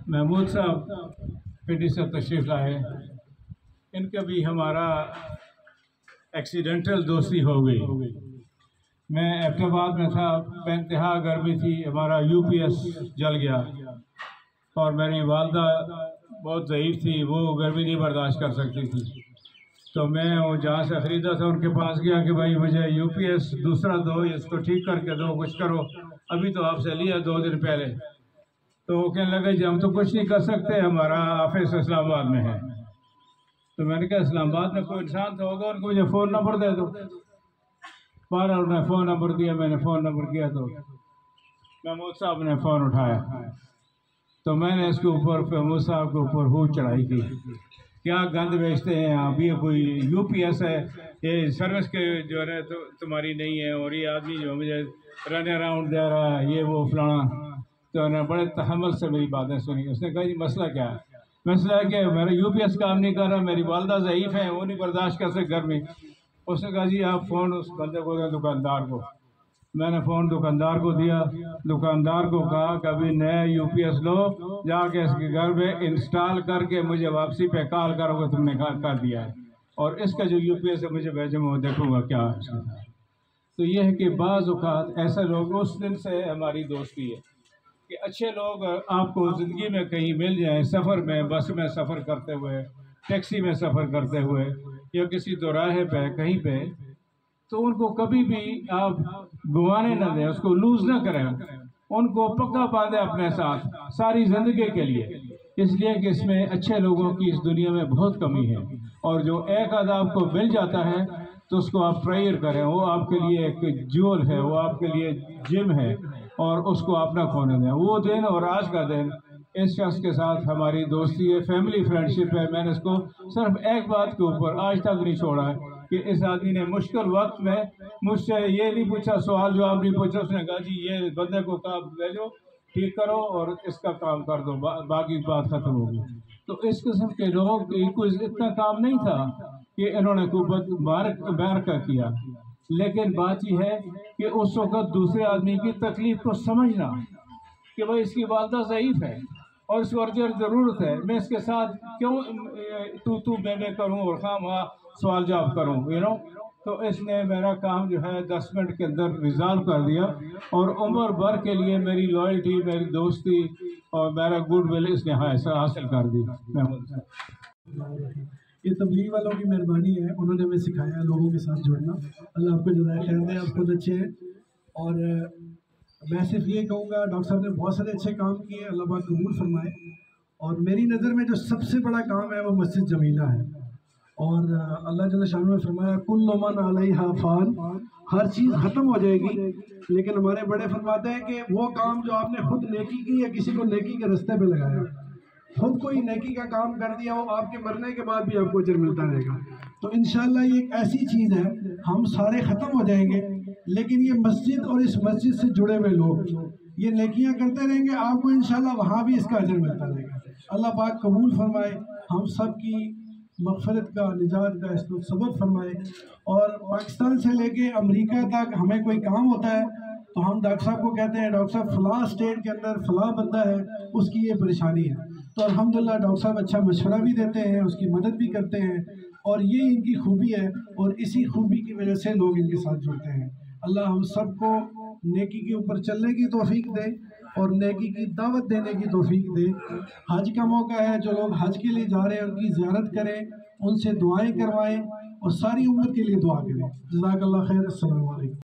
محمود صاحب پنڈی سے تشریف لائے، ان کا بھی ہمارا ایکسیڈنٹل دوستی ہو گئی۔ میں ایبٹ آباد میں تھا، بے انتہا گرمی تھی، ہمارا یو پی ایس جل گیا اور میری والدہ بہت ضعیف تھی، وہ گرمی نہیں برداشت کر سکتی تھی، تو میں جہاں سے خریدا تھا ان کے پاس گیا کہ بھائی مجھے یو پی ایس دوسرا دو، اس کو ٹھیک کر کے دو، کچھ کرو، ابھی تو آپ سے لیا 2 دن پہلے۔ تو وہ کہنے لگے جی ہم تو کچھ نہیں کر سکتے، ہمارا آفس اسلام آباد میں ہے۔ تو میں نے کہا اسلام آباد میں کوئی انسان تو ہوگا، ان کو مجھے فون نمبر دے دو۔ بارہ انہوں نے فون نمبر دیا، میں نے فون نمبر کیا تو محمود صاحب نے فون اٹھایا، تو میں نے اس کے اوپر محمود صاحب کے اوپر ہو چڑھائی کی، کیا گند بیچتے ہیں آپ، یہ کوئی یو پی ایس ہے، یہ سروس کے جو ہے تو تمہاری نہیں ہے، اور یہ آدمی جو مجھے رن اراؤنڈ دے رہا ہے، یہ وہ فلانا۔ تو انہوں نے بڑے تحمل سے میری باتیں سنی۔ اس نے کہا جی مسئلہ کیا ہے؟ مسئلہ ہے کہ میرا یو پی ایس کام نہیں کر رہا، میری والدہ ضعیف ہیں، وہ نہیں برداشت کر سکتے گھر میں۔ اس نے کہا جی آپ فون اس بندے کو دیں، دکاندار کو۔ میں نے فون دکاندار کو دیا، دکاندار کو کہا کہ ابھی نیا یو پی ایس لو، جا کے اس کے گھر میں انسٹال کر کے مجھے واپسی پہ کال کرو گے، تم نے کر دیا ہے، اور اس کا جو یو پی ایس ہے مجھے بھیجو، میں دیکھوں گا کیا ہے۔ تو یہ ہے کہ بعض اوقات ایسے لوگ، اس دن سے ہماری دوستی ہے کہ اچھے لوگ آپ کو زندگی میں کہیں مل جائیں، سفر میں، بس میں سفر کرتے ہوئے، ٹیکسی میں سفر کرتے ہوئے، یا کسی دوراہے پہ کہیں پہ، تو ان کو کبھی بھی آپ گوانے نہ دیں، اس کو لوز نہ کریں، ان کو پکا باندھیں اپنے ساتھ ساری زندگی کے لیے، اس لیے کہ اس میں اچھے لوگوں کی اس دنیا میں بہت کمی ہے، اور جو ایک آدھ آپ کو مل جاتا ہے تو اس کو آپ پریئر کریں، وہ آپ کے لیے ایک جول ہے، وہ آپ کے لیے جم ہے، اور اس کو آپ نہ کھونے دیں۔ وہ دن اور آج کا دن اس شخص کے ساتھ ہماری دوستی ہے، فیملی فرینڈشپ ہے۔ میں نے اس کو صرف ایک بات کے اوپر آج تک نہیں چھوڑا ہے کہ اس آدمی نے مشکل وقت میں مجھ سے یہ نہیں پوچھا، سوال جواب نہیں پوچھا، اس نے کہا جی یہ بندے کو کام بھیجو، ٹھیک کرو اور اس کا کام کر دو، باقی بات ختم ہوگی۔ تو اس قسم کے لوگوں کوئی اتنا کام نہیں تھا کہ انہوں نے کوئی بار کیا، لیکن بات یہ ہے کہ اس وقت دوسرے آدمی کی تکلیف کو سمجھنا کہ بھائی اس کی والدہ ضعیف ہے اور اس کو ارجنٹ ضرورت ہے، میں اس کے ساتھ کیوں تو میں کروں اور خواہ سوال جواب کروں، تو اس نے میرا کام جو ہے 10 منٹ کے اندر ریزالو کر دیا، اور عمر بھر کے لیے میری لائلٹی، میری دوستی اور میرا گڈ ول اس نے حاصل کر دی۔ یہ تبلیغ والوں کی مہربانی ہے، انہوں نے ہمیں سکھایا لوگوں کے ساتھ جڑنا۔ اللہ آپ کو جزائے خیر دے، آپ خود اچھے ہیں، اور میں صرف یہ کہوں گا ڈاکٹر صاحب نے بہت سارے اچھے کام کیے، اللہ پاک قبول فرمائے، اور میری نظر میں جو سب سے بڑا کام ہے وہ مسجد جمیلہ ہے، اور اللہ جل شانہ نے فرمایا کل من علیہا فان، ہر چیز ختم ہو جائے گی، لیکن ہمارے بڑے فرماتے ہیں کہ وہ کام جو آپ نے خود نیکی کی یا کسی کو نیکی کے رستے پہ لگایا، خود کوئی نیکی کا کام کر دیا، وہ آپ کے مرنے کے بعد بھی آپ کو اجر ملتا رہے گا۔ تو انشاءاللہ یہ ایک ایسی چیز ہے، ہم سارے ختم ہو جائیں گے، لیکن یہ مسجد اور اس مسجد سے جڑے ہوئے لوگ یہ نیکیاں کرتے رہیں گے، آپ کو انشاءاللہ وہاں بھی اس کا اجر ملتا رہے گا۔ اللہ پاک قبول فرمائے، ہم سب کی مغفرت کا، نجات کا اس کو سبب فرمائے، اور پاکستان سے لے کے امریکہ تک ہمیں کوئی کام ہوتا ہے تو ہم ڈاکٹر صاحب کو کہتے ہیں ڈاکٹر صاحب فلاں اسٹیٹ کے اندر فلاں بندہ ہے، اس کی یہ پریشانی ہے، تو الحمدللہ ڈاکٹر صاحب اچھا مشورہ بھی دیتے ہیں، اس کی مدد بھی کرتے ہیں، اور یہ ان کی خوبی ہے، اور اسی خوبی کی وجہ سے لوگ ان کے ساتھ جڑتے ہیں۔ اللہ ہم سب کو نیکی کے اوپر چلنے کی توفیق دے اور نیکی کی دعوت دینے کی توفیق دے۔ حج کا موقع ہے، جو لوگ حج کے لیے جا رہے ہیں ان کی زیارت کریں، ان سے دعائیں کروائیں، اور ساری امت کے لیے دعا کریں۔ جزاک اللہ خیر، السلام علیکم۔